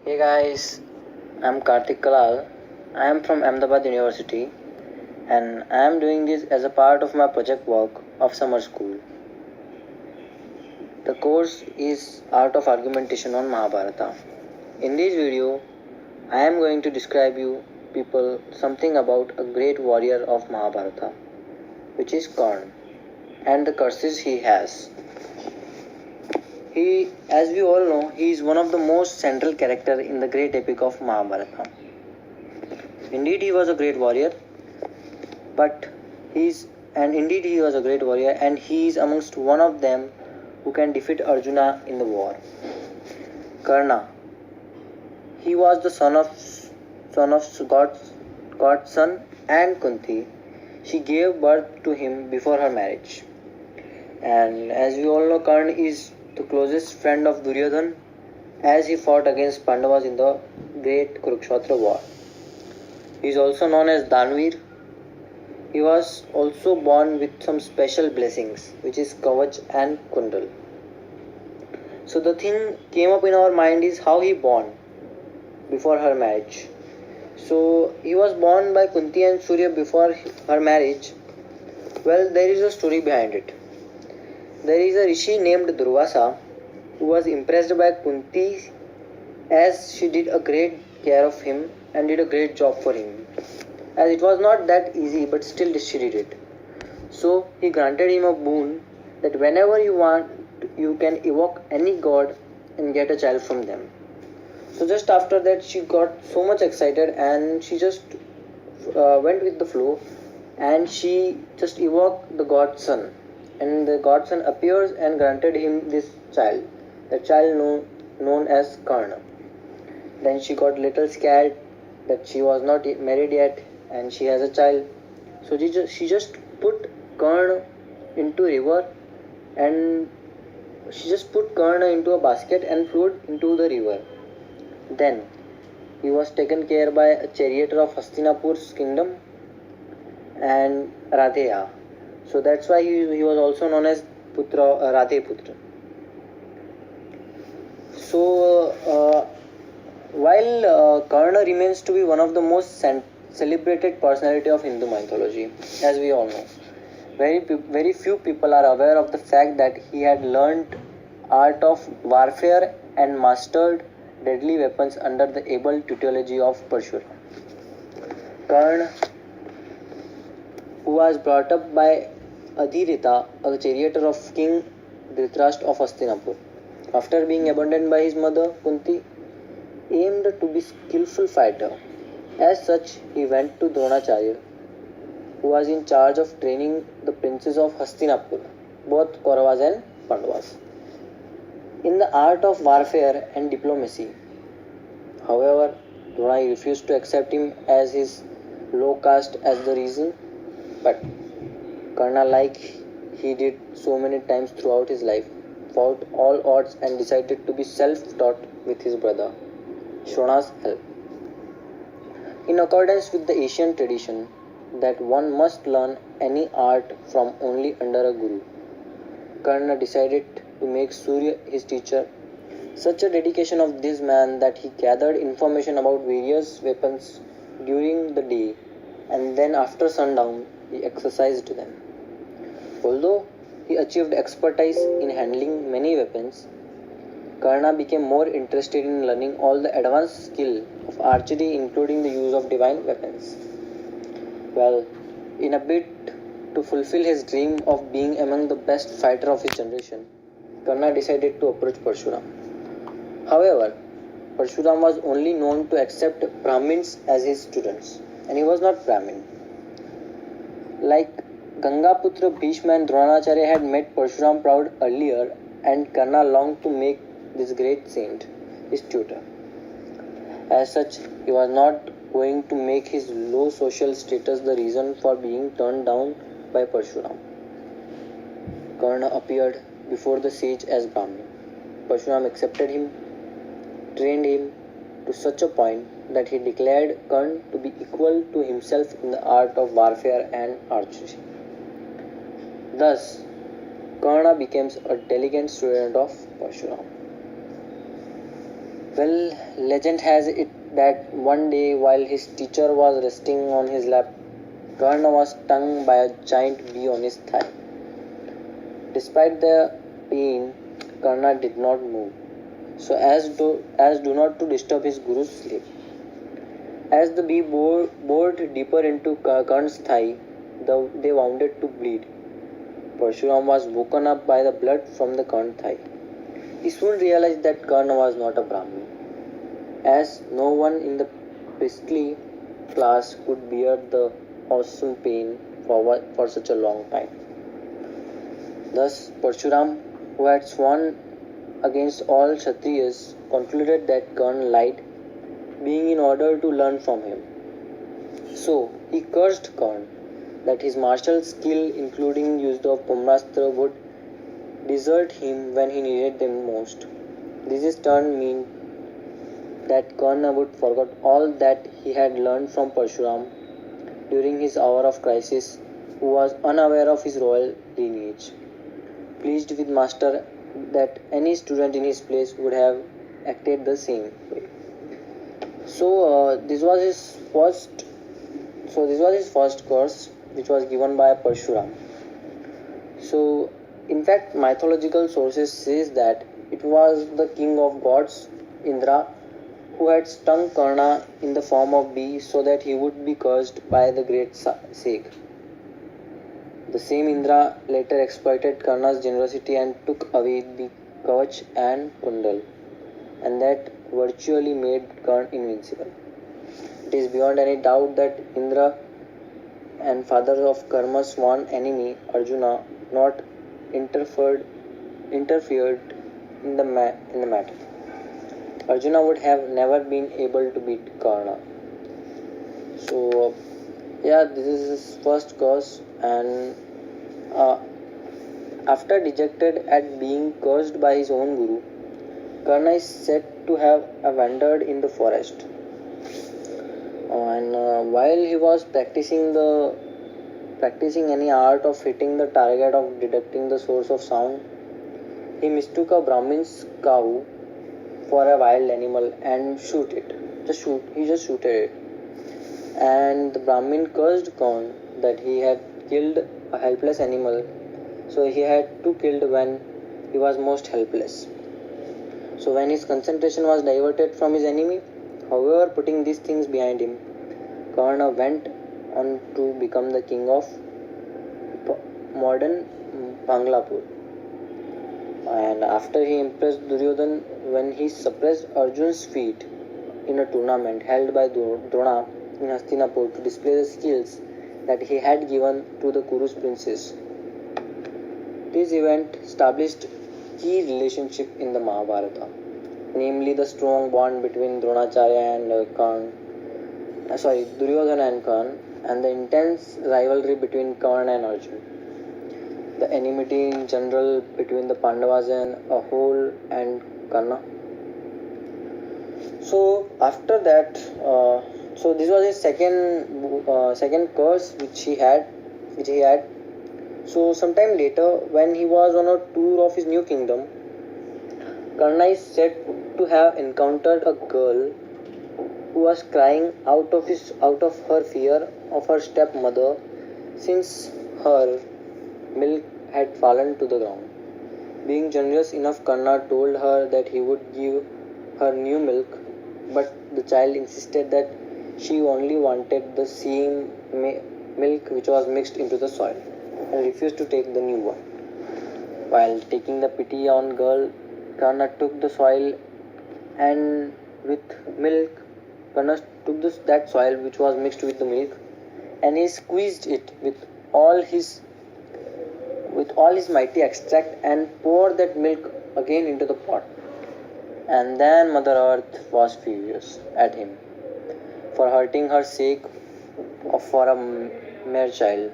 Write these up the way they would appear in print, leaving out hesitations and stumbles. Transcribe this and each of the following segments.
Hey guys, I'm Karthik Kalal. I am from Ahmedabad University and I am doing this as a part of my project work of summer school. The course is Art of Argumentation on Mahabharata. In this video, I am going to describe you people something about a great warrior of Mahabharata, which is Karna, and the curses he has. As we all know, he is one of the most central character in the great epic of Mahabharata. Indeed, he was a great warrior, but he was a great warrior, and he is amongst one of them who can defeat Arjuna in the war. Karna. He was the son of God's son and Kunti. She gave birth to him before her marriage. And as we all know, Karna is the closest friend of Duryodhan as he fought against Pandavas in the great Kurukshetra war. He is also known as Danvir. He was also born with some special blessings, which is Kavach and Kundal. So the thing came up in our mind is how he born before her marriage. So he was born by Kunti and Surya before her marriage. Well, there is a story behind it. There is a rishi named Durvasa who was impressed by Kunti as she did a great care of him and did a great job for him. As it was not that easy, but still she did it. So he granted him a boon that whenever you want, you can evoke any god and get a child from them. So just after that, she got so much excited and she just went with the flow and she just evoked the god's son. And the god's son appears and granted him this child, the child known as Karna. Then she got little scared that she was not married yet and she has a child. So she just put Karna into river and she just put Karna into a basket and threw it into the river. Then he was taken care by a charioteer of Hastinapur's kingdom and Radheya. So that's why he was also known as Radhe Putra. So while Karna remains to be one of the most celebrated personality of Hindu mythology, as we all know, very few people are aware of the fact that he had learned art of warfare and mastered deadly weapons under the able tutelage of Parshurama. Karna, who was brought up by Adhirita, a charioteer of King Dhritarashtra of Hastinapur, after being abandoned by his mother Kunti, aimed to be skillful fighter. As such, he went to Dronacharya, who was in charge of training the princes of Hastinapur, both Kauravas and Pandavas, in the art of warfare and diplomacy. However, Drona refused to accept him as his low caste as the reason, but Karna, like he did so many times throughout his life, fought all odds and decided to be self-taught with his brother, Shona's help. In accordance with the Asian tradition that one must learn any art from only under a guru, Karna decided to make Surya his teacher. Such a dedication of this man that he gathered information about various weapons during the day and then after sundown he exercised them. Although he achieved expertise in handling many weapons, Karna became more interested in learning all the advanced skill of archery including the use of divine weapons. Well, in a bid to fulfill his dream of being among the best fighter of his generation, Karna decided to approach Parshuram. However, Parshuram was only known to accept Brahmins as his students, and he was not Brahmin. Like Gangaputra, Bhishma and Dronacharya had made Parshuram proud earlier, and Karna longed to make this great saint his tutor. As such, he was not going to make his low social status the reason for being turned down by Parshuram. Karna appeared before the sage as Brahmin. Parshuram accepted him, trained him to such a point that he declared Karna to be equal to himself in the art of warfare and archery. Thus, Karna becomes a diligent student of Parshuram. Well, legend has it that one day while his teacher was resting on his lap, Karna was stung by a giant bee on his thigh. Despite the pain, Karna did not move, so as do not to disturb his guru's sleep. As the bee bored deeper into Karna's thigh, they wounded to bleed. Parshuram was woken up by the blood from the Karna thigh. He soon realized that Karna was not a Brahmin, as no one in the priestly class could bear the awesome pain for such a long time. Thus, Parshuram, who had sworn against all Kshatriyas, concluded that Karna lied, being in order to learn from him. So, he cursed Karna that his martial skill, including use of Brahmastra, would desert him when he needed them most. This in turn mean that Karna would forget all that he had learned from Parshuram during his hour of crisis, who was unaware of his royal lineage. Pleased with master that any student in his place would have acted the same way. So this was his first. So this was his first curse, which was given by Parshuram. So, in fact, mythological sources says that it was the king of gods, Indra, who had stung Karna in the form of bee so that he would be cursed by the great sage. The same Indra later exploited Karna's generosity and took away the Kavach and Kundal, and that virtually made Karna invincible. It is beyond any doubt that Indra and father of Karma's sworn enemy, Arjuna, not interfered in the matter. Arjuna would have never been able to beat Karna. So, yeah, this is his first curse, and uh, after dejected at being cursed by his own guru, Karna is said to have wandered in the forest. And while he was practicing any art of hitting the target of detecting the source of sound, he mistook a Brahmin's cow for a wild animal and shoot it. He just shooted it. And the Brahmin cursed Karna that he had killed a helpless animal, so he had to kill when he was most helpless. So when his concentration was diverted from his enemy, however, putting these things behind him, Karna went on to become the king of modern Banglapur. And after he impressed Duryodhan when he suppressed Arjun's feat in a tournament held by Drona in Hastinapur to display the skills that he had given to the Kuru's princes. This event established key relationship in the Mahabharata, namely the strong bond between Dronacharya and Duryodhana and Karna, and the intense rivalry between Karna and Arjun. The enmity in general between the Pandavas and a whole and Karna. So after that, so this was his second curse which he had. So sometime later, when he was on a tour of his new kingdom, Karna is said to have encountered a girl who was crying out of her fear of her stepmother, since her milk had fallen to the ground. Being generous enough, Karna told her that he would give her new milk, but the child insisted that she only wanted the same milk which was mixed into the soil, and refused to take the new one. While taking the pity on girl, Karna took the soil, and with milk, Karna took that soil which was mixed with the milk, and he squeezed it with all his mighty extract and poured that milk again into the pot. And then Mother Earth was furious at him for hurting her sake for a mere child.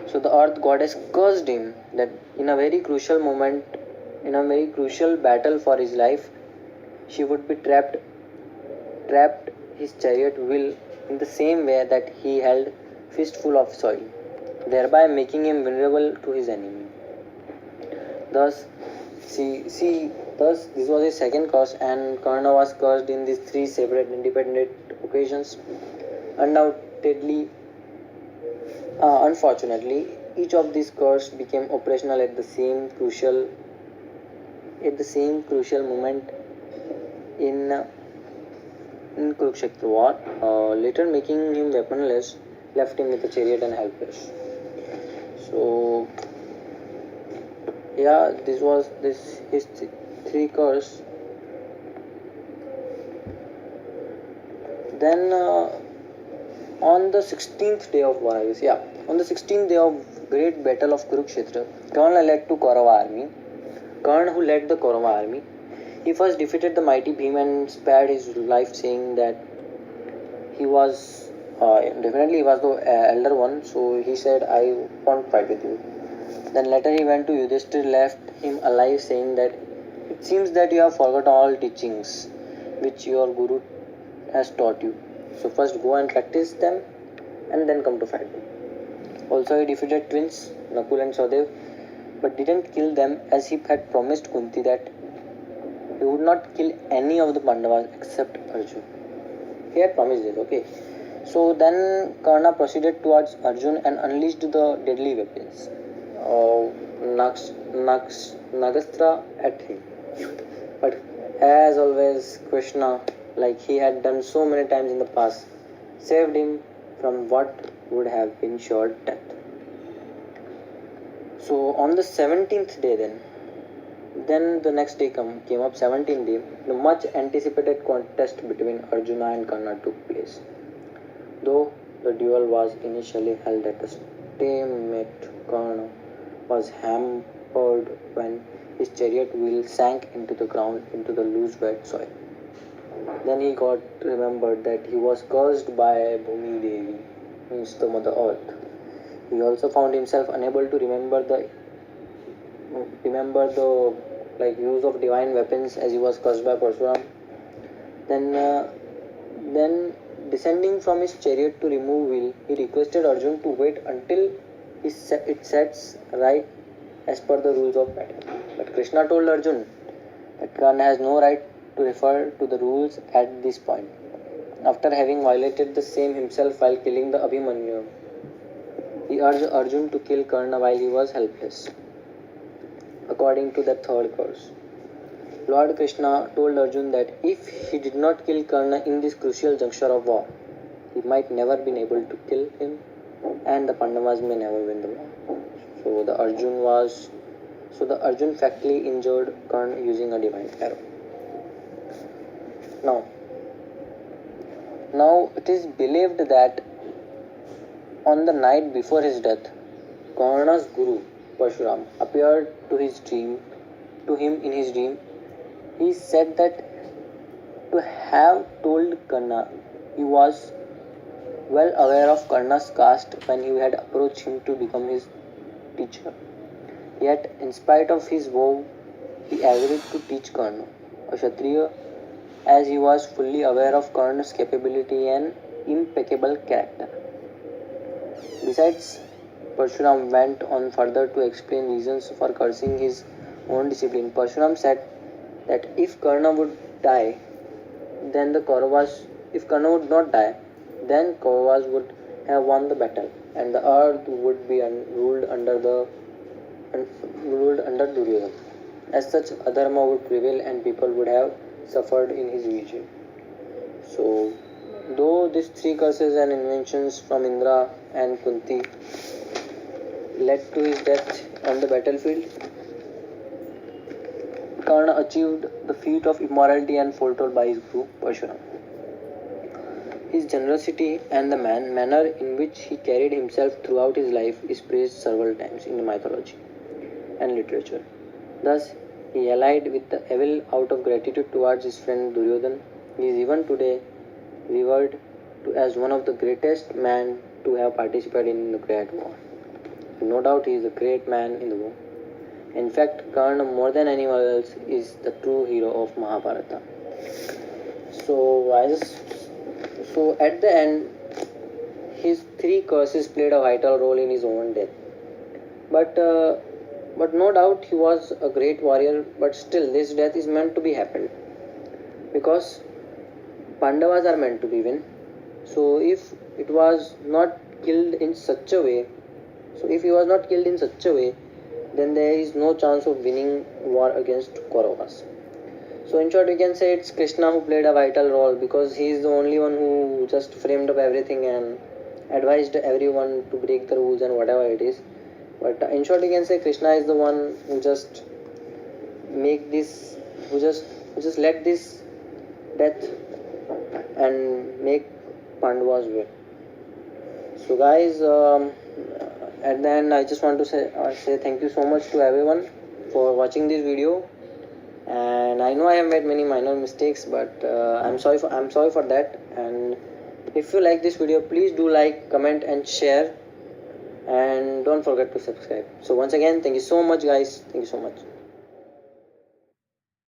So the Earth goddess cursed him that in a very crucial moment, in a very crucial battle for his life, she would be trapped his chariot wheel in the same way that he held fistful of soil, thereby making him vulnerable to his enemy. Thus, see Thus, this was his second curse, and Karna was cursed in these three separate independent occasions. Undoubtedly, unfortunately, each of these curses became operational at the same crucial moment in Kurukshetra war, later making him weaponless, left him with a chariot and helpless. So yeah, this was this his three curse. Then on the 16th day of war, I guess, yeah, on the 16th day of great battle of Kurukshetra, Karna led to Kaurava army. Karna, who led the Kaurava army, he first defeated the mighty Bhim and spared his life, saying that he was definitely he was the elder one. So he said, "I won't fight with you." Then later he went to Yudhishthir, left him alive, saying that it seems that you have forgotten all teachings which your guru has taught you. So first go and practice them, and then come to fight me. Also, he defeated twins Nakul and Sadev, but didn't kill them as he had promised Kunti that he would not kill any of the Pandavas except Arjun. He had promised this, okay. So then Karna proceeded towards Arjun and unleashed the deadly weapons. Nagastra at him. But as always, Krishna, like he had done so many times in the past, saved him from what would have been sure death. So on the 17th day, then the next day came up 17th day. The much anticipated contest between Arjuna and Karna took place. Though the duel was initially held at a stalemate, Karna was hampered when his chariot wheel sank into the ground into the loose wet soil. Then he got remembered that he was cursed by Bhumi Devi, means the Mother Earth. He also found himself unable to remember the like use of divine weapons as he was cursed by Parsuram. Then, then descending from his chariot to remove wheel, he requested Arjun to wait until it sets right as per the rules of battle. But Krishna told Arjun that Karna has no right to refer to the rules at this point. After having violated the same himself while killing the Abhimanyu, he urged Arjun to kill Karna while he was helpless, according to the third curse. Lord Krishna told Arjun that if he did not kill Karna in this crucial juncture of war, he might never be able to kill him and the Pandavas may never win the war. So the Arjun fatally injured Karna using a divine arrow. Now, now it is believed that on the night before his death, Karna's guru Parshuram appeared to him in his dream. He said that to have told Karna he was well aware of Karna's caste when he had approached him to become his teacher. Yet, in spite of his vow, he agreed to teach Karna, a Kshatriya, as he was fully aware of Karna's capability and impeccable character. Besides, Parshuram went on further to explain reasons for cursing his own discipline. Parshuram said that if Karna would die, then the Kauravas, if Karna would not die, then Kauravas would have won the battle, and the earth would be ruled under Duryodhana. As such, adharma would prevail, and people would have suffered in his region. So, though these three curses and inventions from Indra and Kunti led to his death on the battlefield, Karna achieved the feat of immortality and foretold by his guru Parshuram. His generosity and the manner in which he carried himself throughout his life is praised several times in the mythology and literature. Thus, he allied with the evil out of gratitude towards his friend Duryodhana. He is even today revered as one of the greatest men to have participated in the great war. No doubt he is a great man in the war. In fact, Karna, more than anyone else, is the true hero of Mahabharata. So at the end, his three curses played a vital role in his own death. But But no doubt he was a great warrior, but still this death is meant to be happened because Pandavas are meant to be win. So if it was not killed in such a way, so if he was not killed in such a way, then there is no chance of winning war against Kauravas. So in short, we can say it's Krishna who played a vital role because he is the only one who just framed up everything and advised everyone to break the rules and whatever it is. But in short, we can say Krishna is the one who just make this, who just let this death and make Pandavas win. So guys, at the end, I just want to say thank you so much to everyone for watching this video. And I know I have made many minor mistakes, but I'm sorry for that. And if you like this video, please do like, comment, and share. And don't forget to subscribe. So once again, thank you so much, guys. Thank you so much.